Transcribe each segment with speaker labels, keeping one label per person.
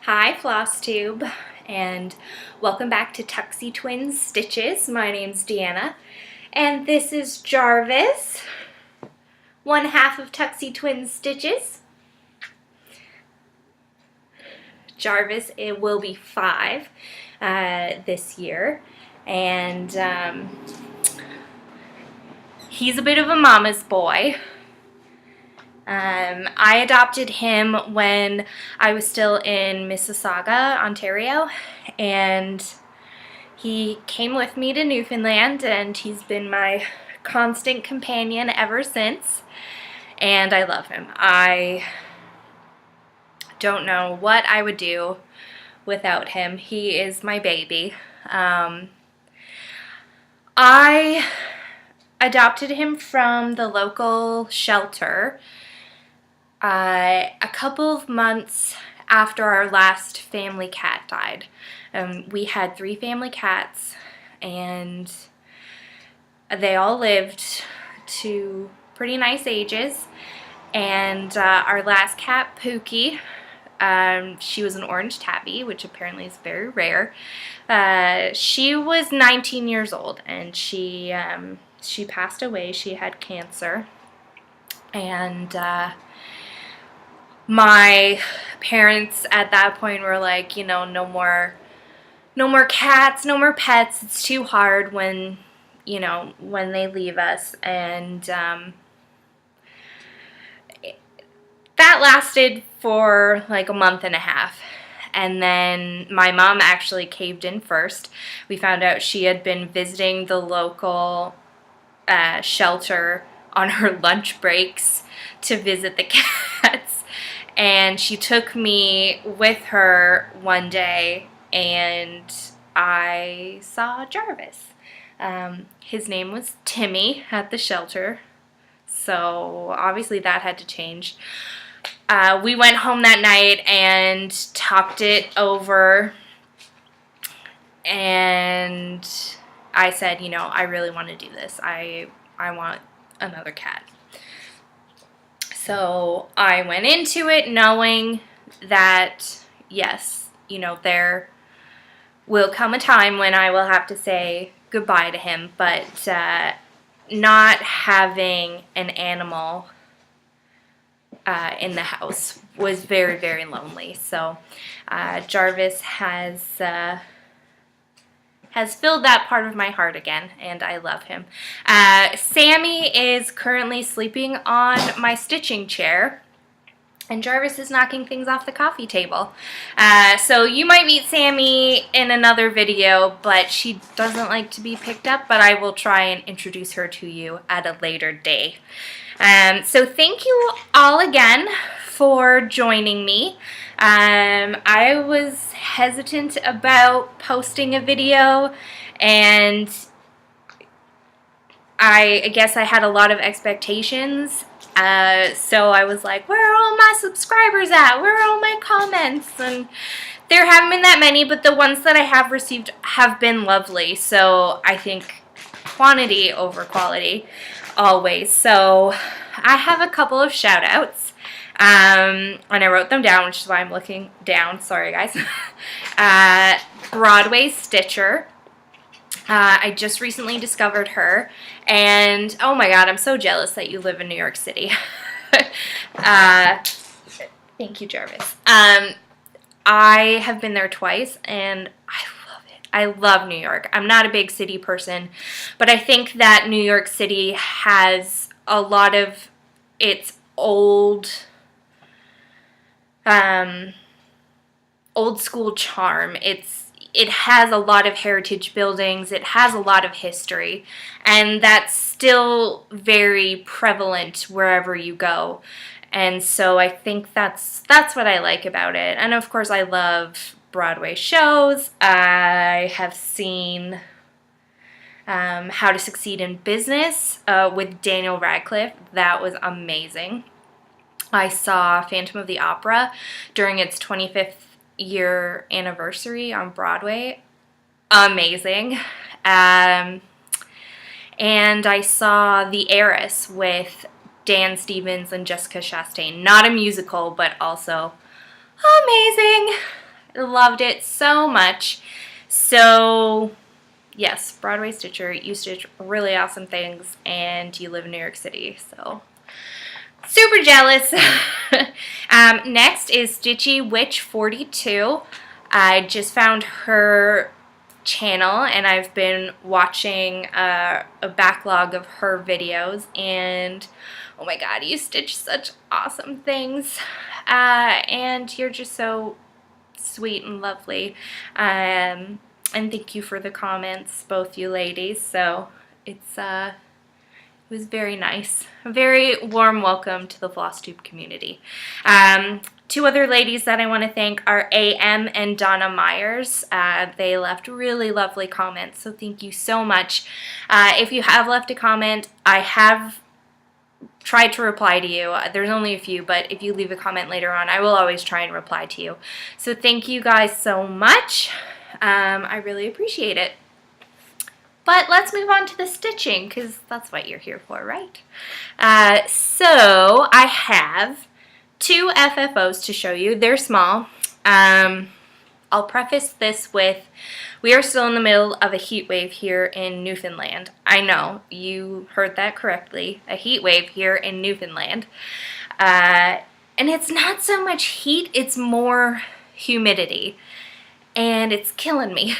Speaker 1: Hi Flosstube, and welcome back to Tuxie Twins Stitches. My name's Deanna, and this is Jarvis, one half of Tuxie Twins Stitches. Jarvis, it will be 5 this year, and he's a bit of a mama's boy. I adopted him when I was still in Mississauga, Ontario, and he came with me to Newfoundland, and he's been my constant companion ever since, and I love him. I don't know what I would do without him. He is my baby. I adopted him from the local shelter a couple of months after our last family cat died. We had 3 family cats, and they all lived to pretty nice ages. And our last cat, Pookie, she was an orange tabby, which apparently is very rare. She was 19 years old, and she passed away. She had cancer, and my parents at that point were like, you know, no more cats, no more pets. It's too hard when, you know, when they leave us. And that lasted for like a month and a half. And then my mom actually caved in first. We found out she had been visiting the local shelter on her lunch breaks to visit the cats. And she took me with her one day, and I saw Jarvis. His name was Timmy at the shelter, so obviously that had to change. We went home that night and talked it over, and I said, you know, I really want to do this. I want another cat. So I went into it knowing that, yes, you know, there will come a time when I will have to say goodbye to him, but not having an animal in the house was very, very lonely. So Jarvis has filled that part of my heart again, and I love him. Sammy is currently sleeping on my stitching chair, and Jarvis is knocking things off the coffee table. So you might meet Sammy in another video, but she doesn't like to be picked up, but I will try and introduce her to you at a later day. So thank you all again for joining me. I was hesitant about posting a video, and I guess I had a lot of expectations, so I was like, where are all my subscribers at? Where are all my comments? And there haven't been that many, but the ones that I have received have been lovely, so I think quantity over quality always. So I have a couple of shout outs. And I wrote them down, which is why I'm looking down. Sorry, guys. Broadway Stitcher. I just recently discovered her. And, oh my god, I'm so jealous that you live in New York City. Thank you, Jarvis. I have been there twice, and I love it. I love New York. I'm not a big city person, but I think that New York City has a lot of its old school charm. It has a lot of heritage buildings. It has a lot of history, and that's still very prevalent wherever you go. And so I think that's what I like about it. And of course, I love Broadway shows. I have seen How to Succeed in Business with Daniel Radcliffe. That was amazing. I saw Phantom of the Opera during its 25th year anniversary on Broadway. Amazing. And I saw The Heiress with Dan Stevens and Jessica Chastain. Not a musical, but also amazing. loved it so much. So yes, Broadway Stitcher, you stitch really awesome things, and you live in New York City, so super jealous. Next is Stitchy Witch 42. I just found her channel, and I've been watching a backlog of her videos, and oh my god, you stitch such awesome things, and you're just so sweet and lovely, and thank you for the comments, both you ladies. So it was very nice. A very warm welcome to the Flosstube community. Two other ladies that I want to thank are AM and Donna Meyers. They left really lovely comments, so thank you so much. If you have left a comment, I have tried to reply to you. There's only a few, but if you leave a comment later on, I will always try and reply to you. So thank you guys so much. I really appreciate it. But let's move on to the stitching, because that's what you're here for, right? So I have two FFOs to show you. They're small. I'll preface this with, we are still in the middle of a heat wave here in Newfoundland. I know, you heard that correctly. A heat wave here in Newfoundland. And it's not so much heat, it's more humidity. And it's killing me.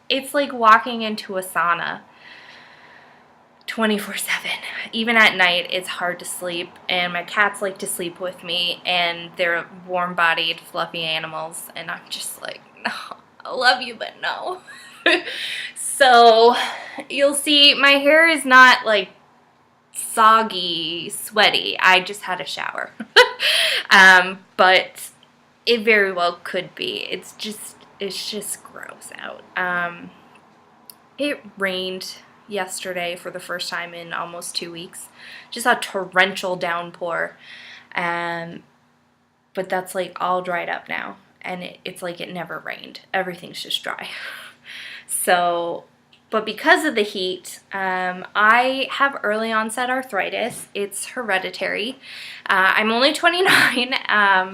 Speaker 1: It's like walking into a sauna 24/7. Even at night, it's hard to sleep, and my cats like to sleep with me, and they're warm-bodied, fluffy animals, and I'm just like, no, I love you, but no. So you'll see my hair is not like soggy, sweaty. I just had a shower. But it very well could be. It's just gross out. It rained yesterday for the first time in almost 2 weeks. Just a torrential downpour. But that's like all dried up now. And it's like it never rained. Everything's just dry. So, but because of the heat, I have early onset arthritis. It's hereditary. I'm only 29,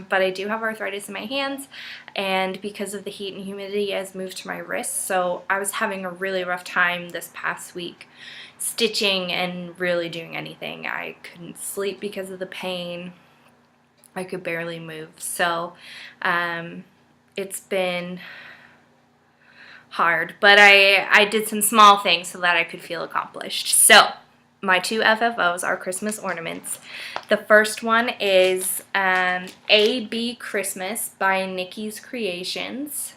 Speaker 1: but I do have arthritis in my hands, and because of the heat and humidity, it has moved to my wrists, so I was having a really rough time this past week stitching and really doing anything. I couldn't sleep because of the pain. I could barely move, so it's been hard, but I did some small things so that I could feel accomplished. So my two FFOs are Christmas ornaments. The first one is A.B. Christmas by Nikki's Creations,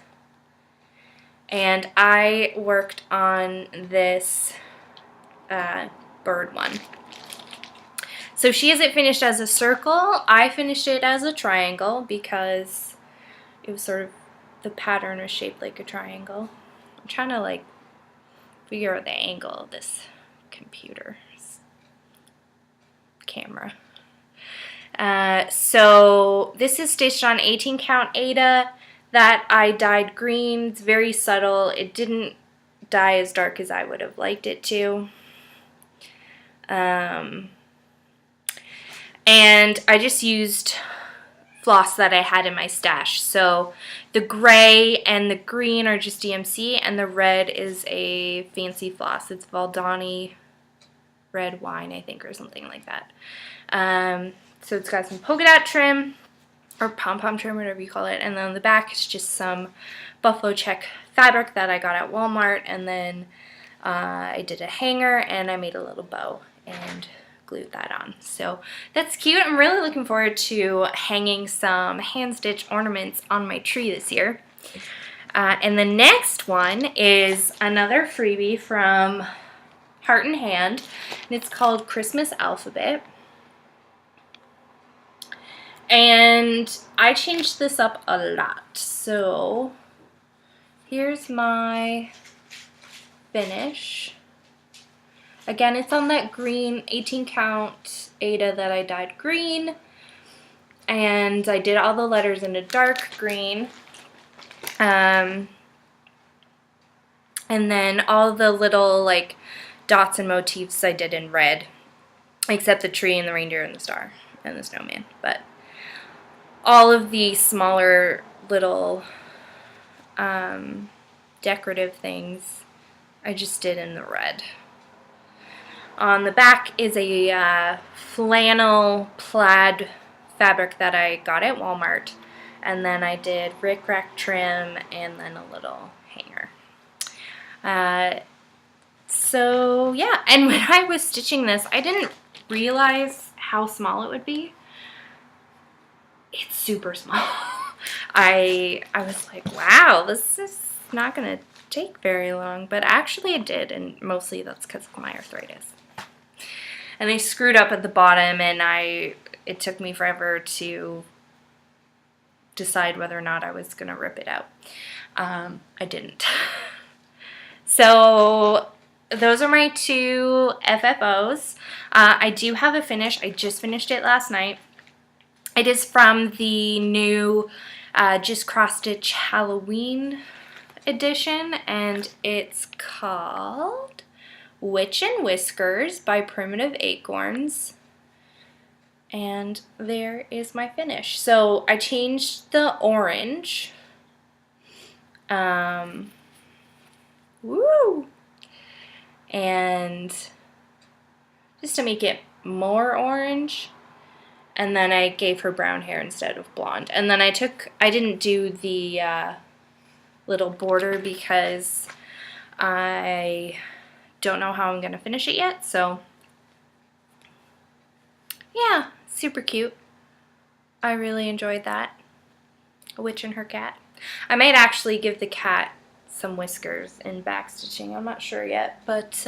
Speaker 1: and I worked on this bird one. So she has it finished as a circle. I finished it as a triangle because it was sort of, the pattern was shaped like a triangle. I'm trying to like figure out the angle of this computer camera. So this is stitched on 18 count Aida that I dyed green. It's very subtle. It didn't dye as dark as I would have liked it to. And I just used floss that I had in my stash. So the gray and the green are just DMC, and the red is a fancy floss. It's Valdani red wine, I think, or something like that. So it's got some polka dot trim, or pom-pom trim, whatever you call it, and then on the back it's just some buffalo check fabric that I got at Walmart, and then I did a hanger and I made a little bow and glued that on. So that's cute. I'm really looking forward to hanging some hand stitch ornaments on my tree this year. And the next one is another freebie from Heart and Hand, and it's called Christmas Alphabet. And I changed this up a lot. So here's my finish. Again, it's on that green 18 count Aida that I dyed green, and I did all the letters in a dark green, and then all the little like dots and motifs I did in red, except the tree and the reindeer and the star and the snowman. But all of the smaller little decorative things I just did in the red. On the back is a flannel plaid fabric that I got at Walmart. And then I did rickrack trim and then a little hanger. So yeah, and when I was stitching this, I didn't realize how small it would be. It's super small. I was like, wow, this is not gonna take very long, but actually it did, and mostly that's because of my arthritis. And they screwed up at the bottom, and it took me forever to decide whether or not I was gonna rip it out. I didn't. So those are my 2 FFOs. I do have a finish. I just finished it last night. It is from the new Just Cross Stitch Halloween edition, and it's called Witch and Whiskers by Primitive Acorns. And there is my finish. So I changed the orange. Woo! And just to make it more orange. And then I gave her brown hair instead of blonde. And then I didn't do the little border because I don't know how I'm going to finish it yet. So, yeah, super cute. I really enjoyed that. A witch and her cat. I might actually give the cat some whiskers in backstitching. I'm not sure yet. But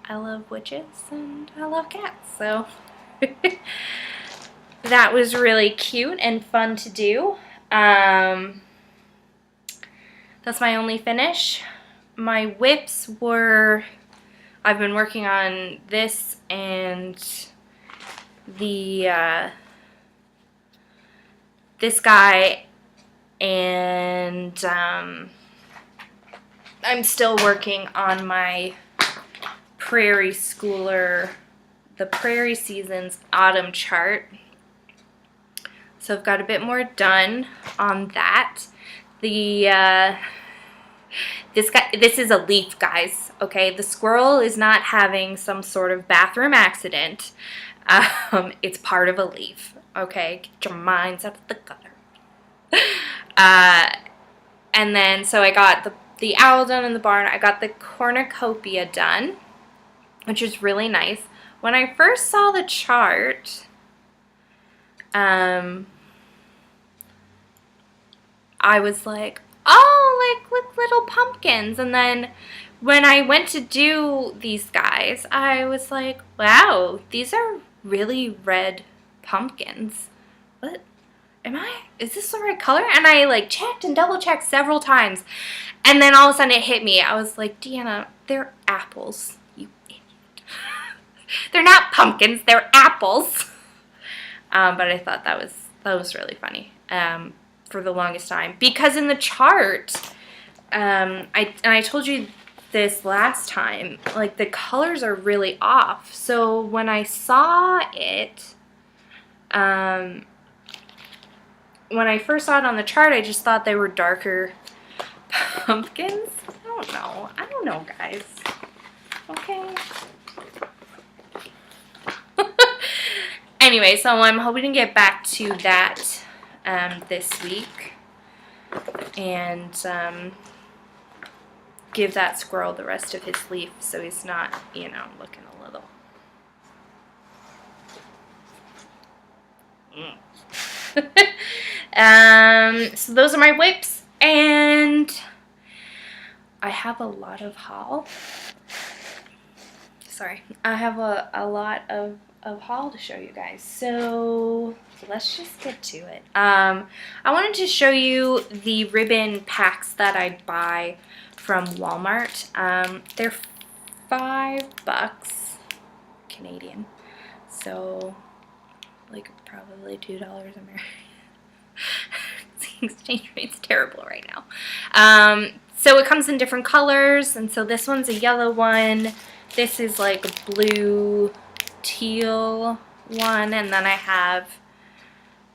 Speaker 1: I love witches and I love cats, so that was really cute and fun to do. That's my only finish. My whips were, I've been working on this and the this guy, and I'm still working on my Prairie Schooler, the Prairie Seasons autumn chart. So I've got a bit more done on that. This is a leaf, guys, okay? The squirrel is not having some sort of bathroom accident. It's part of a leaf, okay? Get your minds out of the gutter. And then, so I got the owl done in the barn. I got the cornucopia done, which is really nice. When I first saw the chart, I was like, oh, like with little pumpkins. And then when I went to do these guys, I was like, wow, these are really red pumpkins. What? Is this the right color? And I like checked and double checked several times. And then all of a sudden it hit me. I was like, Deanna, they're apples. They're not pumpkins, they're apples. But I thought that was really funny for the longest time. Because in the chart, I told you this last time, like the colors are really off. So when I saw it, when I first saw it on the chart, I just thought they were darker pumpkins. I don't know, guys. Okay. Anyway, so I'm hoping to get back to that this week and give that squirrel the rest of his leaf so he's not, looking a little. So those are my whips, and I have a lot of haul. Sorry, I have a lot of haul to show you guys, so let's just get to it. I wanted to show you the ribbon packs that I buy from Walmart. They're $5 Canadian, so like probably $2 American. The exchange rate's terrible right now. So it comes in different colors, and so this one's a yellow one. This is like a blue teal one, and then I have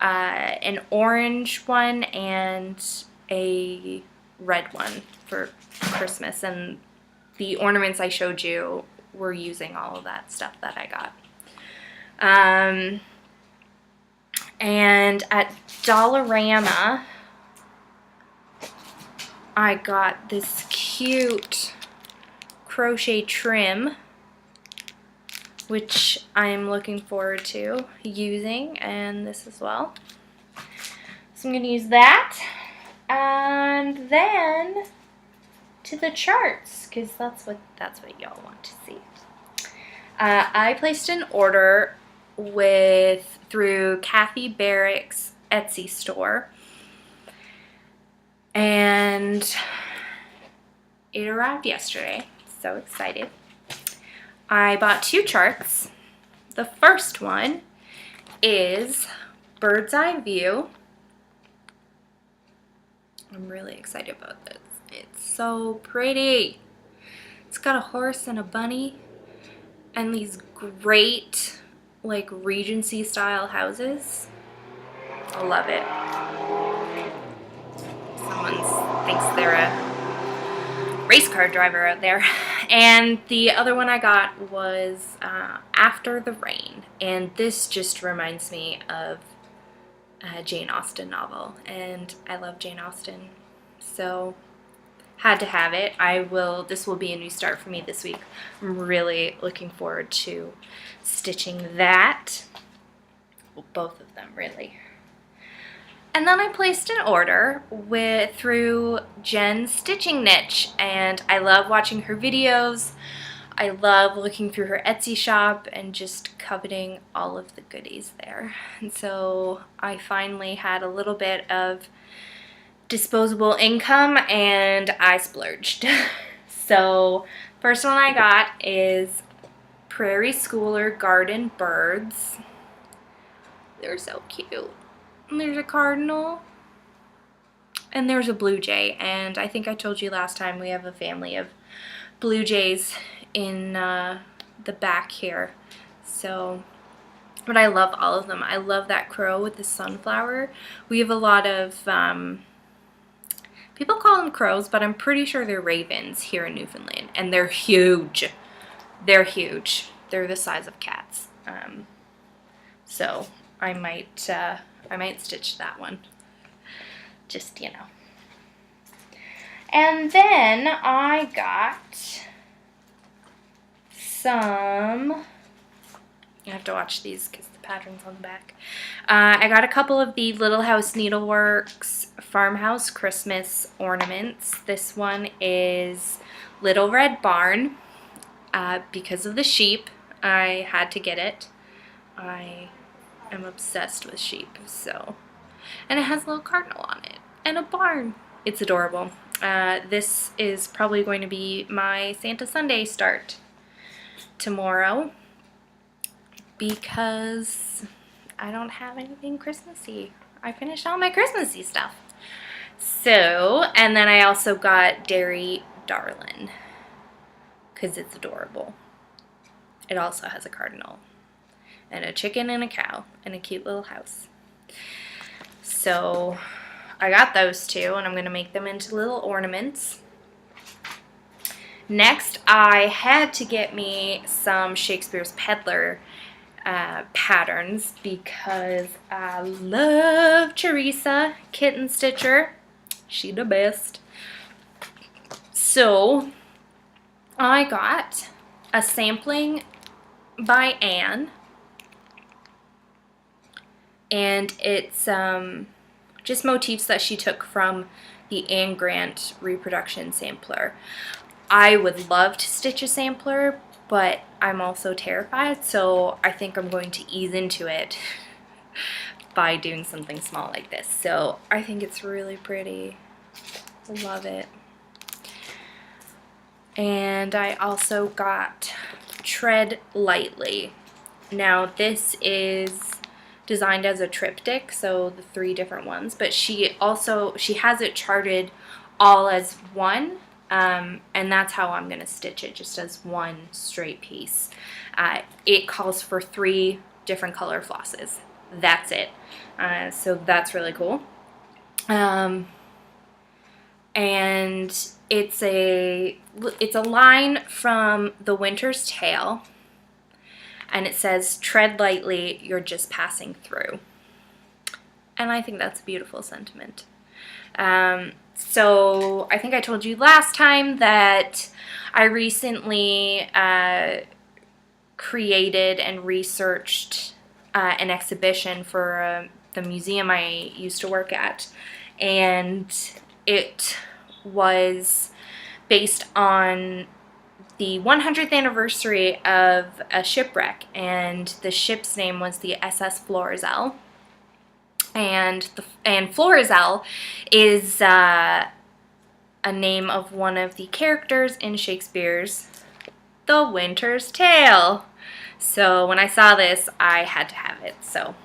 Speaker 1: an orange one and a red one for Christmas, and the ornaments I showed you were using all of that stuff that I got. And at Dollarama, I got this cute crochet trim, which I'm looking forward to using, and this as well. So I'm going to use that. And then to the charts, because that's what y'all want to see. I placed an order through Kathy Barrick's Etsy store, and it arrived yesterday. So excited. I bought 2 charts. The first one is Bird's Eye View. I'm really excited about this. It's so pretty. It's got a horse and a bunny and these great like Regency style houses. I love it. Someone thinks they're a race car driver out there. And the other one I got was After the Rain, and this just reminds me of a Jane Austen novel, and I love Jane Austen, so had to have it. This will be a new start for me this week. I'm really looking forward to stitching that. Well, both of them, really. And then I placed an order through Jen's Stitching Niche, and I love watching her videos. I love looking through her Etsy shop and just coveting all of the goodies there. And so I finally had a little bit of disposable income and I splurged. So first one I got is Prairie Schooler Garden Birds. They're so cute. And there's a cardinal and there's a blue jay, and I think I told you last time we have a family of blue jays in the back here. So, but I love all of them. I love that crow with the sunflower. We have a lot of people call them crows, but I'm pretty sure they're ravens here in Newfoundland, and they're huge. They're huge. They're the size of cats. So I might stitch that one. Just, you know. And then I got some, you have to watch these because the pattern's on the back. I got a couple of the Little House Needleworks Farmhouse Christmas ornaments. This one is Little Red Barn. Because of the sheep, I had to get it. I am obsessed with sheep, so. And it has a little cardinal on it and a barn. It's adorable. This is probably going to be my Santa Sunday start tomorrow because I don't have anything Christmassy. I finished all my Christmassy stuff. So, and then I also got Dairy Darlin because it's adorable. It also has a cardinal and a chicken and a cow and a cute little house. So I got those 2, and I'm going to make them into little ornaments. Next, I had to get me some Shakespeare's Peddler patterns because I love Teresa Kitten Stitcher. She the best. So I got a sampling by Anne, and it's just motifs that she took from the Anne Grant reproduction sampler. I would love to stitch a sampler, but I'm also terrified, so I think I'm going to ease into it by doing something small like this. So I think it's really pretty. I love it. And I also got Tread Lightly. Now this is designed as a triptych, so the 3 different ones, but she has it charted all as one, and that's how I'm going to stitch it, just as one straight piece. It calls for 3 different color flosses, that's it. So that's really cool. And it's a line from The Winter's Tale, and it says, "Tread lightly, you're just passing through." And I think that's a beautiful sentiment. So I think I told you last time that I recently created and researched an exhibition for the museum I used to work at, and it was based on the 100th anniversary of a shipwreck, and the ship's name was the SS Florizel. And Florizel is a name of one of the characters in Shakespeare's The Winter's Tale. So when I saw this, I had to have it. So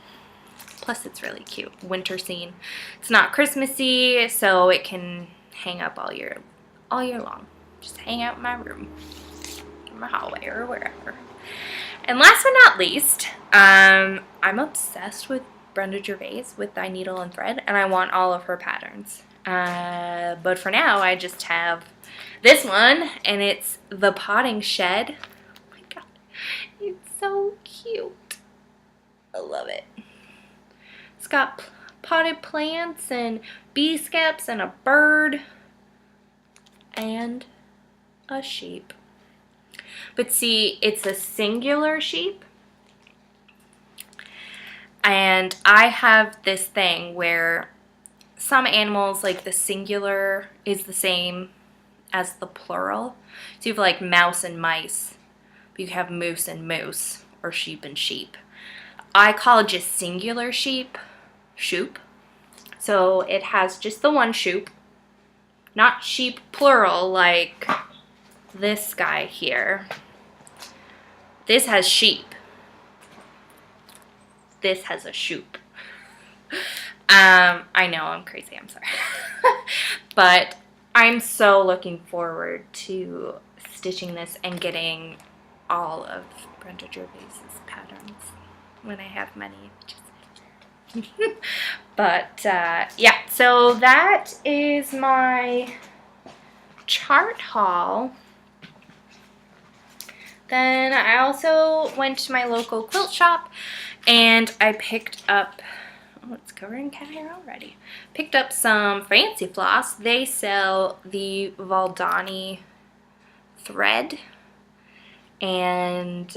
Speaker 1: plus it's really cute. Winter scene. It's not Christmassy, so it can hang up all year long. Just hang out in my room, in my hallway, or wherever. And last but not least, I'm obsessed with Brenda Gervais with Thy Needle and Thread, and I want all of her patterns. But for now, I just have this one, and it's The Potting Shed. Oh my god, it's so cute. I love it. It's got potted plants and bee skeps and a bird and a sheep. But see, it's a singular sheep. And I have this thing where some animals, like the singular is the same as the plural. So you have like mouse and mice, but you have moose and moose, or sheep and sheep. I call just singular sheep, shoop. So it has just the one shoop, not sheep plural like this guy here. This has sheep. This has a shoop. I know, I'm crazy, I'm sorry. But I'm so looking forward to stitching this and getting all of Brenda Gervais's patterns when I have many. But yeah, so that is my chart haul. Then I also went to my local quilt shop and I picked up, oh, it's covered in cat hair already. Picked up some fancy floss. They sell the Valdani thread, and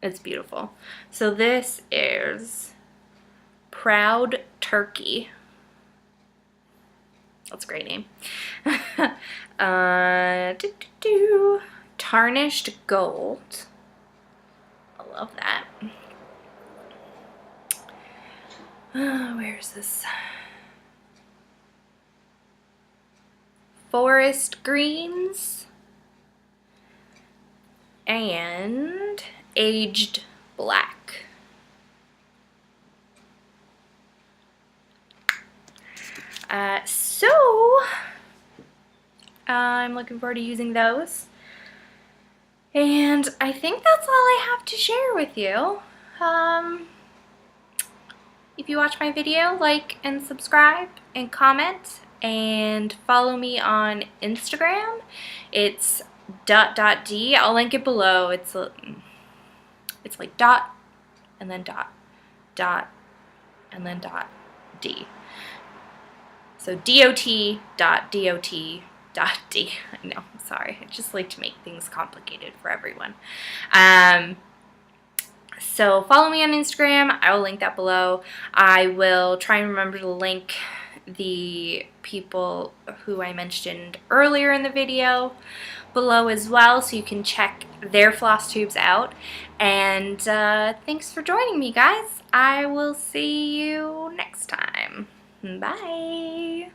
Speaker 1: it's beautiful. So this is Proud Turkey. That's a great name. Tarnished gold. I love that. Where's this? Forest greens and aged black. So I'm looking forward to using those. And I think that's all I have to share with you. If you watch my video, like and subscribe and comment, and follow me on Instagram. It's .d. I'll link it below. It's like dot and then dot and then .d. So dot.d. I know, I'm sorry. I just like to make things complicated for everyone. So follow me on Instagram. I will link that below. I will try and remember to link the people who I mentioned earlier in the video below as well, so you can check their floss tubes out. And thanks for joining me, guys. I will see you next time. Bye.